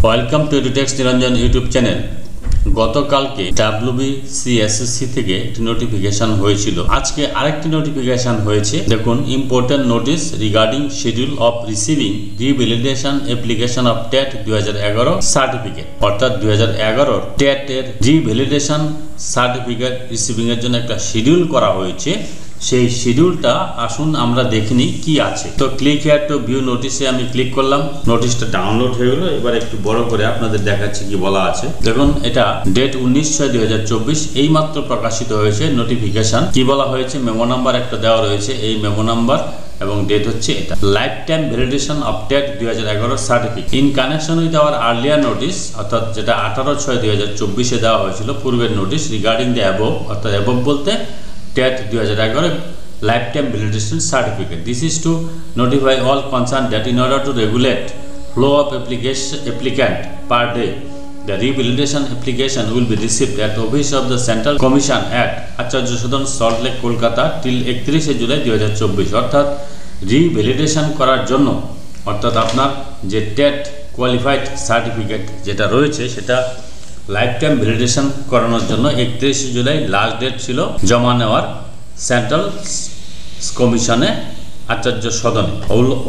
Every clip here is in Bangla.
Welcome to এডুটেক্স Niranjan YouTube channel. গতকালকে WBCSSC থেকে একটি নোটিফিকেশন হয়েছিল, আজকে আরেকটি নোটিফিকেশন হয়েছে। দেখুন, important notice regarding schedule of receiving revalidation application of TET 2011 certificate, অর্থাৎ 2011 টেট এর রিভ্যালিডেশন সার্টিফিকেট রিসিভিং এর জন্য একটা শিডিউল করা হয়েছে। সেই শিডিউলটা আসুন আমরা দেখিনি কি আছে। তো ক্লিক হিয়ার টু ভিউ নোটিসে আমি ক্লিক করলাম, নোটিশটা ডাউনলোড হয়ে গেল। এবার একটু বড় করে আপনাদের দেখাচ্ছি কি বলা আছে। দেখুন, এটা ডেট 19/6/2024 এই মাত্র প্রকাশিত হয়েছে নোটিফিকেশন। কি বলা হয়েছে, মেমো নাম্বার একটা দেওয়া রয়েছে, এই মেমো নাম্বার এবং ডেট হচ্ছে এটা, life time validation of TET 2011 certificate in connection with our earlier notice, অর্থাৎ যেটা 18/6/2024 দাওয়া হয়েছিল পূর্বের নোটিস, রিগার্ডিং দ্য অ্যাবভ, অর্থাৎ অ্যাবভ বলতে TET 2011 lifetime validation certificate. This is to notify all concerned that in order to regulate flow of applicant per day, the revalidation application will be received at office of the Central Commission at Acharya Sodhan, Salt Lake, Kolkata till 31 July 2024। অর্থাৎ রিভ্যালিডেশন করার জন্য, অর্থাৎ আপনার যে টেট কোয়ালিফাইড সার্টিফিকেট যেটা রয়েছে সেটা লাইফ টাইম ভ্যালিডেশন করানোর জন্য 31 জুলাই লাস্ট ডেট ছিল জমা নেওয়ার সেন্ট্রাল কমিশনে আচার্য সদনে।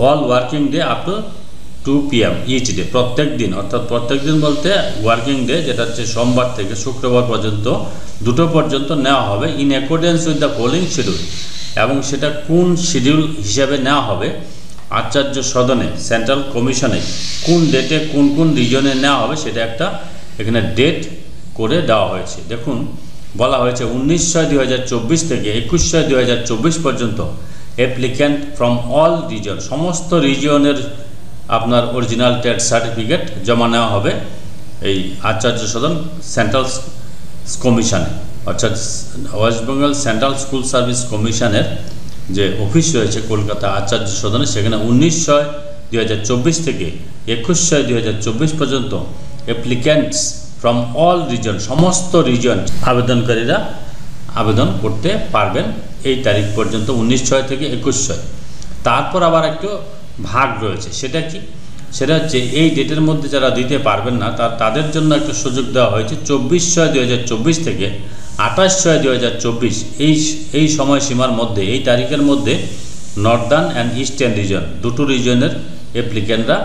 All working day up to 2 PM each day, প্রত্যেক দিন, অর্থাৎ প্রত্যেক দিন বলতে ওয়ার্কিং ডে যেটা হচ্ছে সোমবার থেকে শুক্রবার পর্যন্ত 2টো পর্যন্ত নেওয়া হবে in accordance with the following schedule. এবং সেটা কোন শিডিউল হিসাবে নেওয়া হবে, আচার্য সদনে সেন্ট্রাল কমিশনে কোন ডেটে কোন কোন রিজনে নেওয়া হবে সেটা একটা এখানে ডেট করে দেওয়া হয়েছে। দেখুন, বলা হয়েছে 19/6/2024 থেকে 21/6/2024 পর্যন্ত অ্যাপ্লিক্যান্ট ফ্রম অল রিজন, সমস্ত রিজিয়নের আপনার অরিজিনাল টেট সার্টিফিকেট জমা নেওয়া হবে এই আচার্য সদন সেন্ট্রাল কমিশনে, অর্থাৎ West Bengal central school service কমিশনের যে অফিস রয়েছে কলকাতা আচার্য সদনে, সেখানে 19/6/2024 থেকে 21/6/2024 পর্যন্ত অ্যাপ্লিক্যান্টস ফ্রম অল রিজন, সমস্ত রিজন আবেদনকারীরা আবেদন করতে পারবেন এই তারিখ পর্যন্ত, 19/6 থেকে 21/6। তারপর আবার একটু ভাগ রয়েছে, সেটা কি, সেটা হচ্ছে এই ডেটের মধ্যে যারা দিতে পারবেন না তাদের জন্য একটা সুযোগ দেওয়া হয়েছে 24/6/2024 থেকে 28/6/2024 এই সময়সীমার মধ্যে, এই তারিখের মধ্যে নর্দার্ন অ্যান্ড ইস্টার্ন রিজন, দুটো রিজনের অ্যাপ্লিক্যান্টরা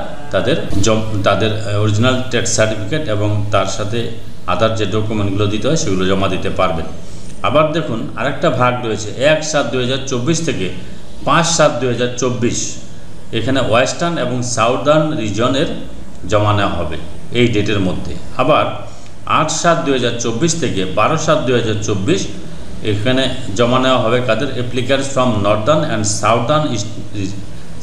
তাদের অরিজিনাল টেট সার্টিফিকেট এবং তার সাথে আদার যে ডকুমেন্টগুলো দিতে হয় সেগুলো জমা দিতে পারবেন। আবার দেখুন, আরেকটা ভাগ রয়েছে 1/7/2024 থেকে 5/7/2024, এখানে ওয়েস্টার্ন এবং সাউদার্ন রিজনের জমা নেওয়া হবে এই ডেটের মধ্যে। আবার 8/7/2024 থেকে 12/7/2024 এখানে জমা নেওয়া হবে কাদের, applicants from northern and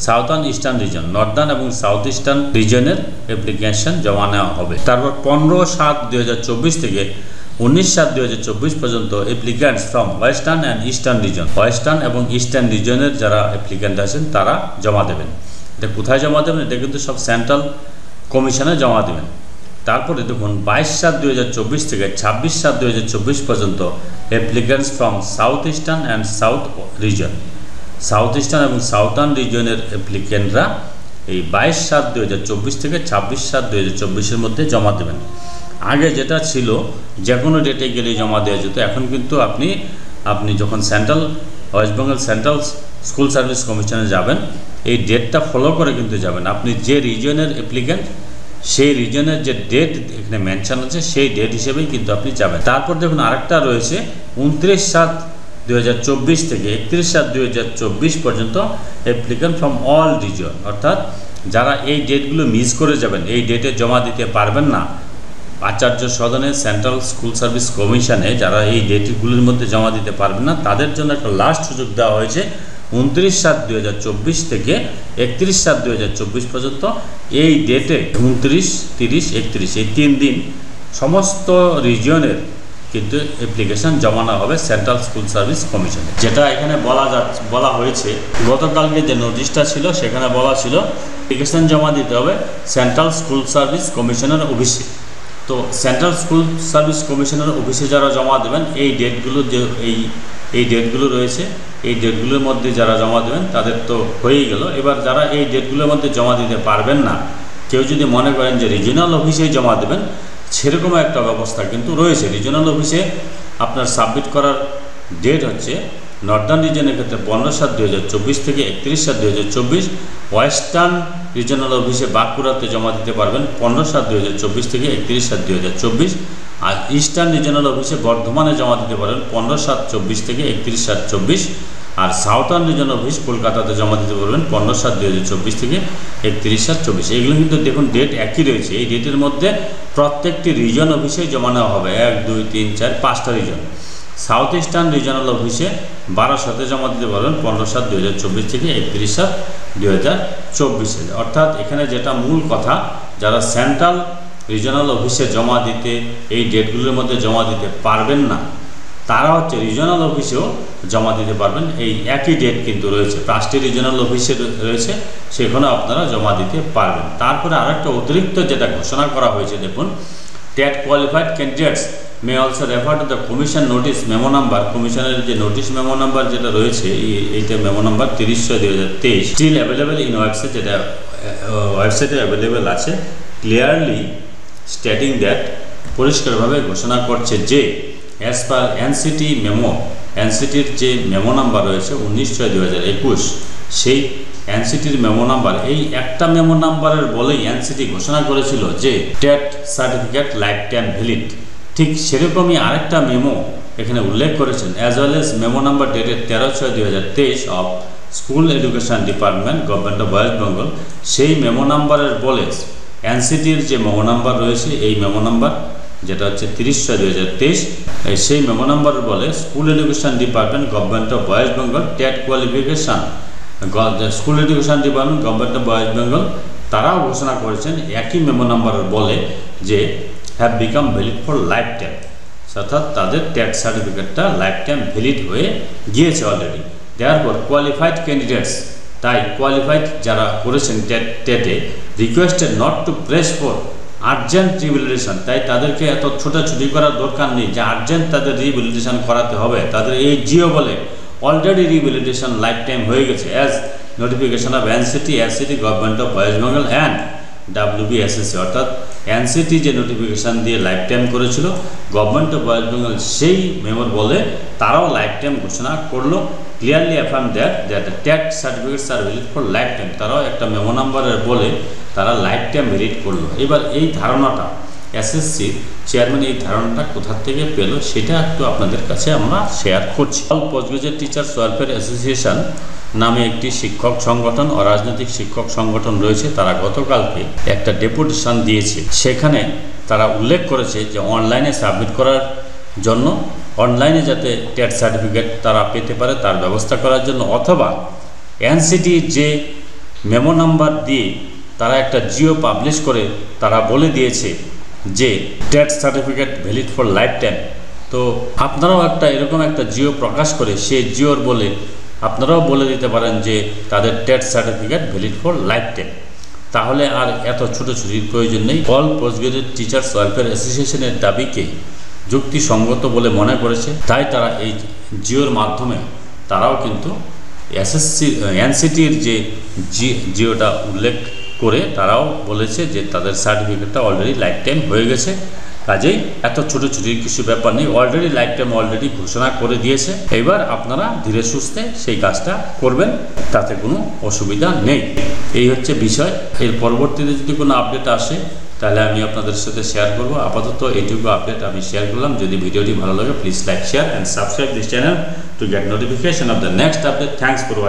southern eastern region, northern এবং সাউথ ইস্টার্ন রিজনের অ্যাপ্লিকেশন জমা নেওয়া হবে। তারপর 15/7/2024 থেকে 19/7/2024 পর্যন্ত applicants from western and eastern region, western এবং ইস্টার্ন রিজনের যারা অ্যাপ্লিক্যান্ট আছেন তারা জমা দেবেন। এটা কোথায় জমা দেবেন, এটা কিন্তু সব সেন্ট্রাল কমিশনে জমা দেবেন। তারপরে দেখুন, 22/7/2024 থেকে 26/7/2024 পর্যন্ত applicants from south eastern and south reason, south eastern এবং সাউথার্ন রিজনের অ্যাপ্লিক্যান্টরা এই 22/7/2024 থেকে 26/7/2024 মধ্যে জমা দেবেন। আগে যেটা ছিল যে কোনো ডেটে গেলে জমা দেওয়া যেত, এখন কিন্তু আপনি যখন West Bengal central school service কমিশনে যাবেন, এই ডেটটা ফলো করে কিন্তু যাবেন। আপনি যে রিজনের অ্যাপ্লিক্যান্ট সেই রিজনের যে ডেট এখানে মেনশন আছে সেই ডেট হিসেবেই কিন্তু আপনি যাবেন। তারপর দেখুন, আরেকটা রয়েছে 29/7/2024 থেকে 31/7/2024 পর্যন্ত অ্যাপ্লিক্যান্ট ফ্রম অল রিজন, অর্থাৎ যারা এই ডেটগুলো মিস করে যাবেন, এই ডেটে জমা দিতে পারবেন না আচার্য সদনে সেন্ট্রাল স্কুল সার্ভিস কমিশনে, যারা এই ডেটগুলোর মধ্যে জমা দিতে পারবেন না তাদের জন্য একটা লাস্ট সুযোগ দেওয়া হয়েছে 29/7/2024 থেকে 31/7/2024 পর্যন্ত। এই ডেটে 29, 30, 31 এই 3 দিন সমস্ত রিজিয়নের কিন্তু অ্যাপ্লিকেশন জমা নেওয়া হবে সেন্ট্রাল স্কুল সার্ভিস কমিশনে। যেটা এখানে বলা হয়েছে, গতকালকে যে নোটিশটা ছিল সেখানে বলা ছিল অ্যাপ্লিকেশন জমা দিতে হবে সেন্ট্রাল স্কুল সার্ভিস কমিশনের অফিসে। তো সেন্ট্রাল স্কুল সার্ভিস কমিশনের অফিসে যারা জমা দেবেন এই ডেটগুলো যে এই ডেটগুলো রয়েছে, এই ডেটগুলোর মধ্যে যারা জমা দেবেন তাদের তো হয়েই গেল। এবার যারা এই ডেটগুলোর মধ্যে জমা দিতে পারবেন না কেউ যদি মনে করেন যে রিজিওনাল অফিসেই জমা দেবেন, সেরকম একটা ব্যবস্থা কিন্তু রয়েছে। রিজিওনাল অফিসে আপনার সাবমিট করার ডেট হচ্ছে নর্দার্ন রিজনের ক্ষেত্রে 15/7/2024 থেকে 31/7/2024, ওয়েস্টার্ন রিজনাল অফিসে বাঁকুড়াতে জমা দিতে পারবেন 15/7/2024 থেকে 31/7/2024, আর ইস্টার্ন রিজনাল অফিসে বর্ধমানে জমা দিতে পারবেন 15/7/24 থেকে 31/7/24, আর সাউথার্ন রিজনাল অফিস কলকাতাতে জমা দিতে পারবেন 15/7/2024 থেকে 31/7/24। এগুলো কিন্তু দেখুন ডেট একই রয়েছে। এই ডেটের মধ্যে প্রত্যেকটি রিজন অফিসে জমা নেওয়া হবে, 1, 2, 3, 4, 5টা রিজন। সাউথ ইস্টার্ন রিজনাল অফিসে বারাসতে জমা দিতে পারবেন 15/7/2024 থেকে 31/7/2024। অর্থাৎ এখানে যেটা মূল কথা, যারা সেন্ট্রাল রিজনাল অফিসে জমা দিতে এই ডেটগুলোর মধ্যে জমা দিতে পারবেন না, তারা হচ্ছে রিজনাল অফিসেও জমা দিতে পারবেন। এই একই ডেট কিন্তু রয়েছে, 5টি রিজনাল অফিসে রয়েছে, সেখানে আপনারা জমা দিতে পারবেন। তারপরে আরেকটা অতিরিক্ত যেটা ঘোষণা করা হয়েছে, দেখুন, TET qualified candidates may also refer to the commission notice memo number, কমিশনের যে নোটিশ মেমো নাম্বার যেটা রয়েছে, এইটা memo number 30/2023 still available in website, যেটা ওয়েবসাইটে অ্যাভেলেবেল আছে, ক্লিয়ারলি স্টেটিং দ্যাট, পরিষ্কারভাবে ঘোষণা করছে যে অ্যাজ পার এনসিটি মেমো, এনসিটির যে মেমো নাম্বার রয়েছে 19/2021, সেই এনসিটির মেমো নাম্বার, এই একটা মেমো নাম্বারের বলেই এনসিটি ঘোষণা করেছিল যে TET certificate life time valid. ঠিক সেরকমই আরেকটা মেমো এখানে উল্লেখ করেছেন, as well as memo number dated 13/6/2023 of school education department, government of West Bengal. সেই মেমো নাম্বারের বলে এনসিটির যে মেমো নাম্বার রয়েছে, এই মেমো নাম্বার যেটা হচ্ছে 30/6/2023, সেই মেমো নাম্বার বলে school education department, government of West Bengal, TET qualification, school education department, government of West Bengal, তারাও ঘোষণা করেছেন একই মেমো নাম্বারের বলে যে have become valid for lifetime, অর্থাৎ তাদের টেট সার্টিফিকেটটা লাইফ টাইম ভ্যালিড হয়ে গিয়েছে অলরেডি। দেয়ারপর কোয়ালিফাইড ক্যান্ডিডেটস, তাই কোয়ালিফাইড যারা করেছেন টেটে, requested not to press for urgent revalidation, তাই তাদেরকে এত ছোটাছুটি করার দরকার নেই যে আর্জেন্ট তাদের রিভ্যালিডেশন করাতে হবে। তাদের এই জিও বলে অলরেডি রিভ্যালিডেশন লাইফ টাইম হয়ে গেছে, as notification of NCT, government of West Bengal and WBSSC, অর্থাৎ এনসিটি যে নোটিফিকেশান দিয়ে লাইফ টাইম করেছিল, গভর্নমেন্ট অফ ওয়েস্ট বেঙ্গল সেই মেমোর বলে তারাও লাইফ টাইম ঘোষণা করলো, clearly affirm that TET certificates are valid for lifetime, তারাও একটা মেমো নাম্বারের বলে তারা লাইফ টাইম ভ্যালিড করলো। এবার এই ধারণাটা এসএসসির চেয়ারম্যান এই ধারণাটা কোথা থেকে পেল, সেটা একটু আপনাদের কাছে আমরা শেয়ার করছি। All post graduate teachers welfare association নামে একটি শিক্ষক সংগঠন, অরাজনৈতিক শিক্ষক সংগঠন রয়েছে, তারা গতকালকে একটা ডেপুটেশন দিয়েছে। সেখানে তারা উল্লেখ করেছে যে অনলাইনে সাবমিট করার জন্য, অনলাইনে যাতে টেট সার্টিফিকেট তারা পেতে পারে তার ব্যবস্থা করার জন্য, অথবা এনসিটি যে মেমো নাম্বার দিয়ে তারা একটা জিও পাবলিশ করে তারা বলে দিয়েছে যে TET certificate valid for life time. তো আপনারাও একটা এরকম একটা জিও প্রকাশ করে সেই জিওর বলে আপনারাও বলে দিতে পারেন যে তাদের TET certificate valid for life time, তাহলে আর এত ছোটোছুটির প্রয়োজন নেই। All post graduate teachers welfare অ্যাসোসিয়েশনের দাবিকে যুক্তিসঙ্গত বলে মনে করেছে, তাই তারা এই জিওর মাধ্যমে তারাও কিন্তু এনসিটির যে জিওটা উল্লেখ করে তারাও বলেছে যে তাদের সার্টিফিকেটটা অলরেডি লাইফ টাইম হয়ে গেছে, কাজেই এত ছোটোছুটির কিছু ব্যাপার নেই, অলরেডি লাইফ টাইম অলরেডি ঘোষণা করে দিয়েছে। এবার আপনারা ধীরে সুস্থে সেই কাজটা করবেন, তাতে কোনো অসুবিধা নেই। এই হচ্ছে বিষয়। এর পরবর্তীতে যদি কোনো আপডেট আসে তাহলে আমি আপনাদের সাথে শেয়ার করব। আপাতত এইটুকু আপডেট আমি শেয়ার করলাম। যদি ভিডিওটি ভালো লাগে please like, share and subscribe this channel to get notification off the next update. Thanks for watching.